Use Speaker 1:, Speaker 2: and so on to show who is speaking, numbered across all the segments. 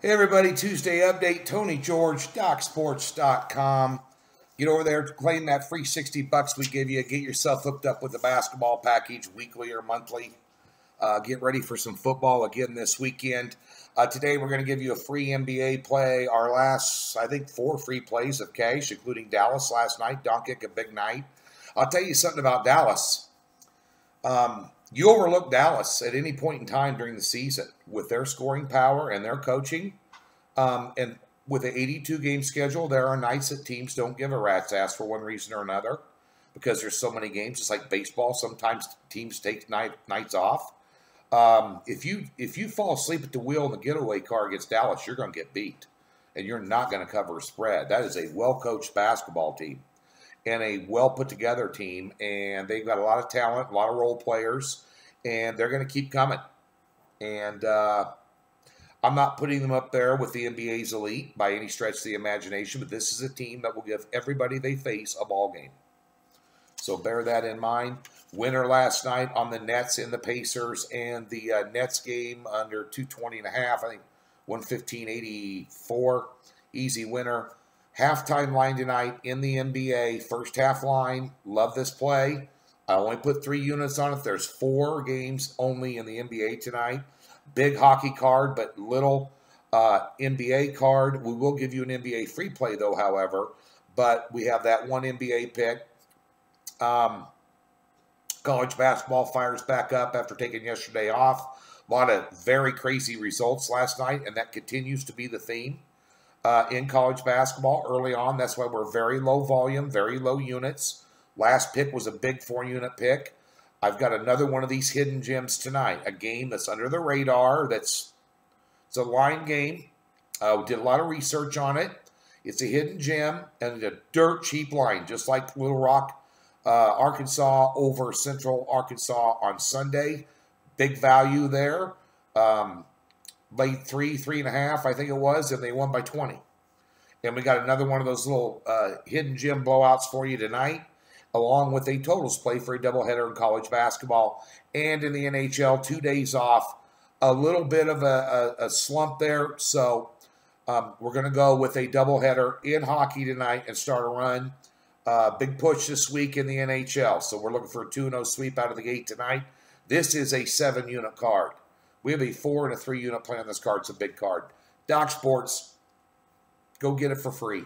Speaker 1: Hey everybody, Tuesday update, Tony George, DocSports.com. Get over there, claim that free $60 we give you. Get yourself hooked up with the basketball package, weekly or monthly. Get ready for some football again this weekend. Today we're going to give you a free NBA play. Our last, I think, 4 free plays of cash, including Dallas last night. Doncic, a big night. I'll tell you something about Dallas. You overlook Dallas at any point in time during the season with their scoring power and their coaching. And with an 82-game schedule, there are nights that teams don't give a rat's ass for one reason or another because there's so many games. It's like baseball. Sometimes teams take nights off. If you fall asleep at the wheel in the getaway car against Dallas, you're going to get beat, and you're not going to cover a spread. That is a well-coached basketball team and a well-put-together team, and they've got a lot of talent, a lot of role players, and they're going to keep coming. And I'm not putting them up there with the NBA's elite by any stretch of the imagination, but this is a team that will give everybody they face a ball game. So bear that in mind. Winner last night on the Nets and the Pacers, and the Nets game under 220.5, I think 115.84, easy winner. Halftime line tonight in the NBA, first half line. Love this play. I only put 3 units on it. There's 4 games only in the NBA tonight. Big hockey card, but little NBA card. We will give you an NBA free play, though, however. But we have that one NBA pick. College basketball fires back up after taking yesterday off. A lot of very crazy results last night, and that continues to be the theme in college basketball early on. That's why we're very low volume, very low units. Last pick was a big 4-unit pick. I've got another one of these hidden gems tonight, a game that's under the radar. It's a line game. We did a lot of research on it. It's a hidden gem and a dirt cheap line, just like Little Rock, Arkansas over Central Arkansas on Sunday. Big value there. Late 3.5, I think it was, and they won by 20. And we got another one of those little hidden gem blowouts for you tonight, along with a totals play for a doubleheader in college basketball and in the NHL. 2 days off, a little bit of a slump there. So we're going to go with a doubleheader in hockey tonight and start a run. Big push this week in the NHL. So we're looking for a 2-0 sweep out of the gate tonight. This is a 7-unit card. We have a 4 and a 3-unit play on this card. It's a big card. Doc Sports, go get it for free.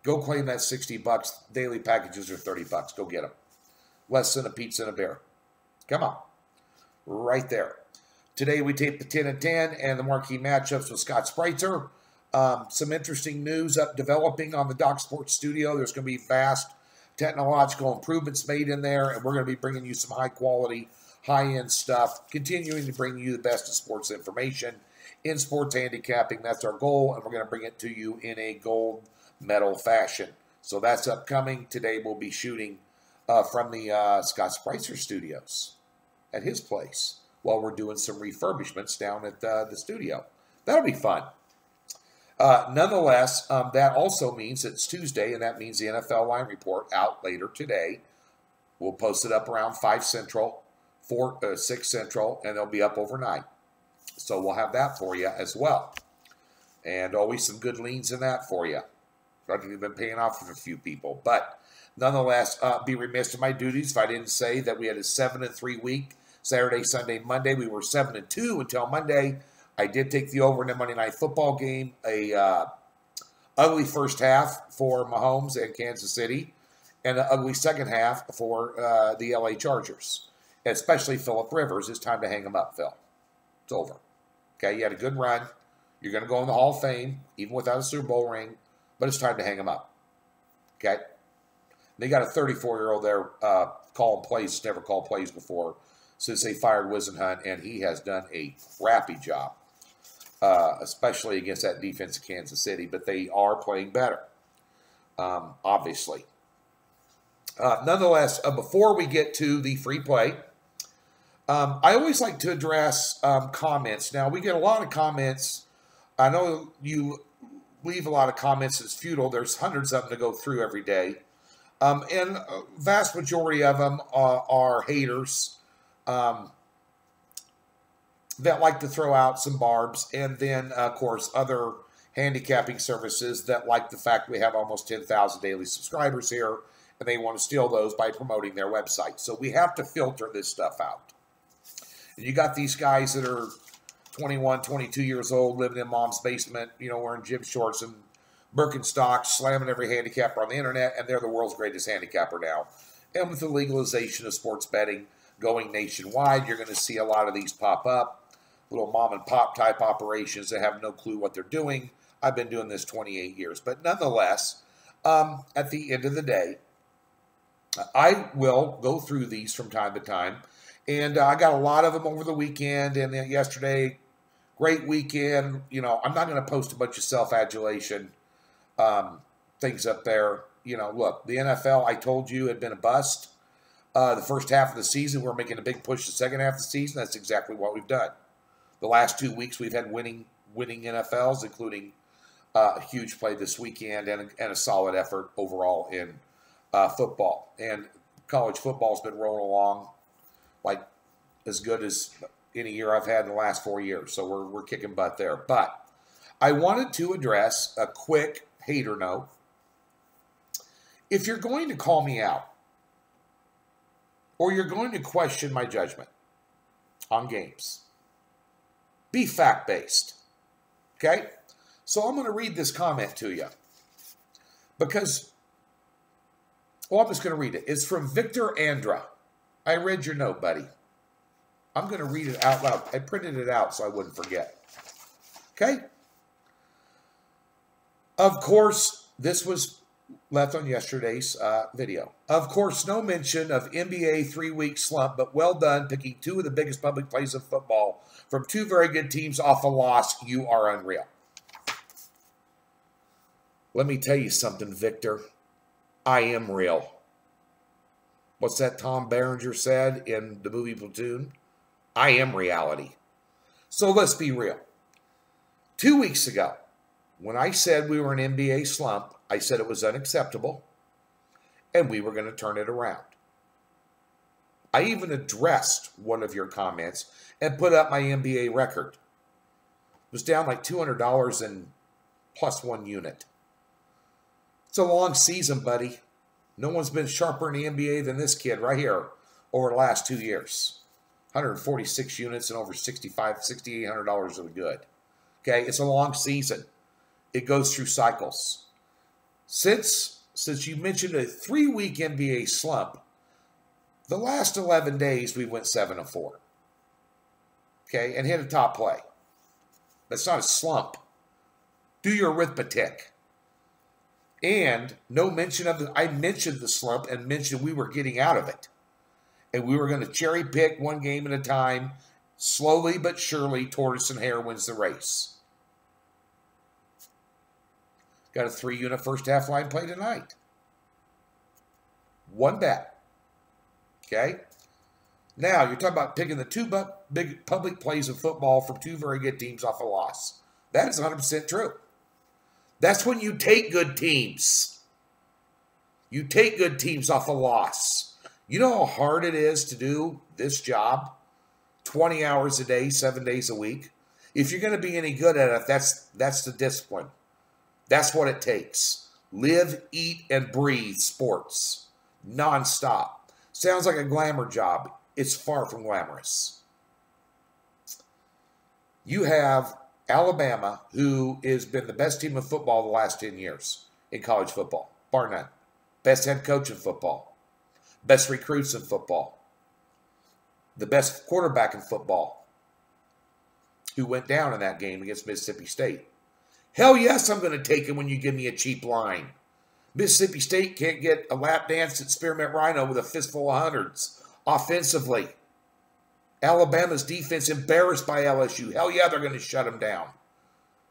Speaker 1: Go claim that $60. Daily packages are $30. Go get them. Less than a pizza and a beer. Come on. Right there. Today we tape the 10 and 10 and the marquee matchups with Scott Spreitzer. Some interesting news up developing on the Doc Sports studio. There's going to be vast technological improvements made in there, and we're going to be bringing you some high-quality, high-end stuff, continuing to bring you the best of sports information in sports handicapping. That's our goal, and we're going to bring it to you in a gold medal fashion. So that's upcoming. Today we'll be shooting from the Scott Spreitzer studios at his place while we're doing some refurbishments down at the studio. That'll be fun. Nonetheless, that also means it's Tuesday, and that means the NFL line report out later today. We'll post it up around 5 Central, 6 Central, and they'll be up overnight. So we'll have that for you as well. And always some good leans in that for you. We've been paying off for a few people. But nonetheless, be remiss in my duties if I didn't say that we had a 7-3 week. Saturday, Sunday, Monday. We were 7-2 until Monday. I did take the over in the Monday Night Football game. A ugly first half for Mahomes and Kansas City, and an ugly second half for the LA Chargers, especially Phillip Rivers. It's time to hang him up, Phil. It's over. Okay, you had a good run. You're going to go in the Hall of Fame, even without a Super Bowl ring, but it's time to hang him up. Okay? They got a 34-year-old there calling plays, never called plays before, since they fired Whisenhunt, and he has done a crappy job. Especially against that defense of Kansas City, but they are playing better, obviously. Nonetheless, before we get to the free play, I always like to address comments. Now, we get a lot of comments. I know you leave a lot of comments. It's futile. There's hundreds of them to go through every day. And a vast majority of them are haters. that like to throw out some barbs, and then, of course, other handicapping services that like the fact we have almost 10,000 daily subscribers here, and they want to steal those by promoting their website. So we have to filter this stuff out. And you got these guys that are 21, 22 years old, living in mom's basement, wearing gym shorts and Birkenstocks, slamming every handicapper on the internet, and they're the world's greatest handicapper now. And with the legalization of sports betting going nationwide, you're going to see a lot of these pop up, little mom and pop type operations that have no clue what they're doing. I've been doing this 28 years. But nonetheless, at the end of the day, I will go through these from time to time. And I got a lot of them over the weekend and yesterday. Great weekend. I'm not going to post a bunch of self-adulation things up there. Look, the NFL, I told you, had been a bust. The first half of the season, we're making a big push the second half of the season. That's exactly what we've done. The last 2 weeks, we've had winning NFLs, including a huge play this weekend and a solid effort overall in football. And college football's been rolling along like as good as any year I've had in the last 4 years. So we're kicking butt there. But I wanted to address a quick hater note. If you're going to call me out or you're going to question my judgment on games, be fact-based. Okay? So I'm going to read this comment to you because, I'm just going to read it. It's from Victor Andra. I read your note, buddy. I'm going to read it out loud. I printed it out so I wouldn't forget. Okay? Of course, this was left on yesterday's video. Of course, no mention of NBA 3-week slump, but well done picking two of the biggest public plays of football from two very good teams off a loss. You are unreal. Let me tell you something, Victor. I am real. What's that Tom Berenger said in the movie Platoon? I am reality. So let's be real. 2 weeks ago, when I said we were in an NBA slump, I said it was unacceptable and we were going to turn it around. I even addressed one of your comments and put up my NBA record. It was down like $200 and plus 1 unit. It's a long season, buddy. No one's been sharper in the NBA than this kid right here over the last 2 years. 146 units and over $6,800 of the good. Okay, it's a long season. It goes through cycles. Since you mentioned a 3-week NBA slump, the last 11 days we went 7-4. Okay, and hit a top play. That's not a slump. Do your arithmetic. And no mention of I mentioned the slump and mentioned we were getting out of it. And we were going to cherry pick one game at a time. Slowly but surely, tortoise and hare wins the race. Got a 3-unit first half line play tonight. One bet. Okay? Now, you're talking about picking the two big public plays of football from two very good teams off a loss. That is 100% true. That's when you take good teams. You take good teams off a loss. You know how hard it is to do this job? 20 hours a day, 7 days a week. If you're going to be any good at it, that's the discipline. That's what it takes. Live, eat, and breathe sports. Nonstop. Sounds like a glamour job. It's far from glamorous. You have Alabama, who has been the best team of football the last 10 years in college football, bar none. Best head coach in football. Best recruits in football. The best quarterback in football, who went down in that game against Mississippi State. Hell yes, I'm going to take him when you give me a cheap line. Mississippi State can't get a lap dance at Spearmint Rhino with a fistful of hundreds offensively. Alabama's defense embarrassed by LSU. Hell yeah, they're going to shut him down.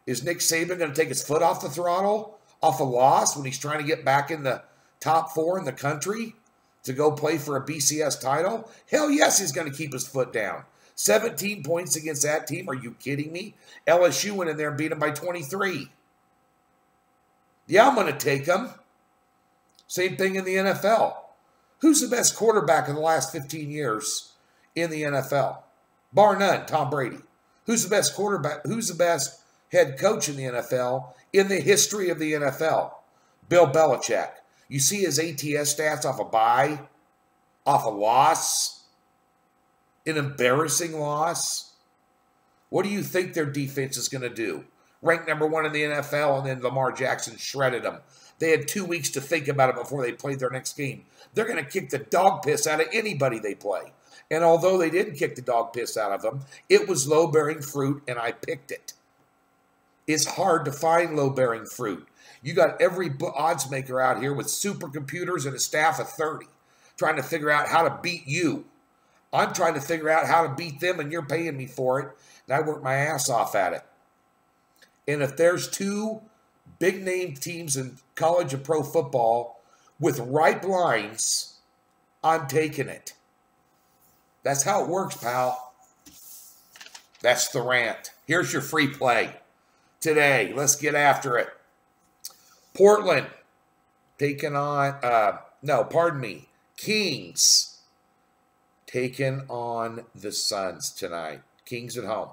Speaker 1: Is Nick Saban going to take his foot off the throttle, off a loss, when he's trying to get back in the top 4 in the country to go play for a BCS title? Hell yes, he's going to keep his foot down. 17 points against that team. Are you kidding me? LSU went in there and beat him by 23. Yeah, I'm going to take him. Same thing in the NFL. Who's the best quarterback in the last 15 years in the NFL? Bar none, Tom Brady. Who's the best quarterback? Who's the best head coach in the NFL in the history of the NFL? Bill Belichick. You see his ATS stats off a bye, off a loss, an embarrassing loss. What do you think their defense is going to do? Ranked number 1 in the NFL, and then Lamar Jackson shredded them. They had 2 weeks to think about it before they played their next game. They're going to kick the dog piss out of anybody they play. And although they didn't kick the dog piss out of them, it was low-bearing fruit, and I picked it. It's hard to find low-bearing fruit. You got every odds maker out here with supercomputers and a staff of 30 trying to figure out how to beat you. I'm trying to figure out how to beat them, and you're paying me for it, and I work my ass off at it. And if there's 2 big-name teams in college and pro football with ripe lines, I'm taking it. That's how it works, pal. That's the rant. Here's your free play today. Let's get after it. Portland taking on, Kings taking on the Suns tonight. Kings at home.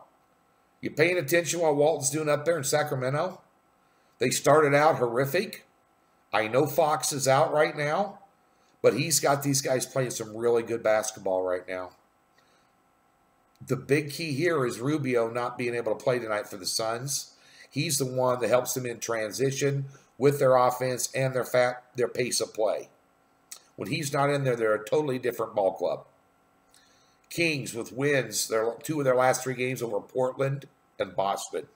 Speaker 1: You paying attention while Walton's doing up there in Sacramento? They started out horrific. I know Fox is out right now, but he's got these guys playing some really good basketball right now. The big key here is Rubio not being able to play tonight for the Suns. He's the one that helps them in transition with their offense and their pace of play. When he's not in there, they're a totally different ball club. Kings with wins, 2 of their last 3 games over Portland and Boston.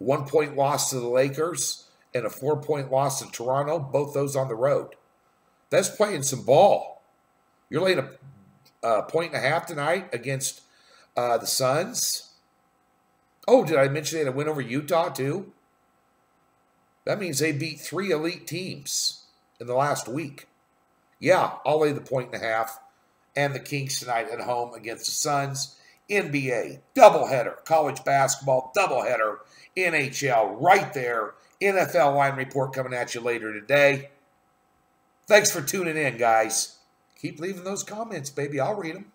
Speaker 1: 1-point loss to the Lakers and a 4-point loss to Toronto, both those on the road. That's playing some ball. You're laying a 1.5 tonight against the Suns. Oh, did I mention they had a win over Utah too? That means they beat 3 elite teams in the last week. Yeah, I'll lay the 1.5 and the Kings tonight at home against the Suns. NBA, doubleheader. College basketball, doubleheader. NHL, right there. NFL line report coming at you later today. Thanks for tuning in, guys. Keep leaving those comments, baby. I'll read them.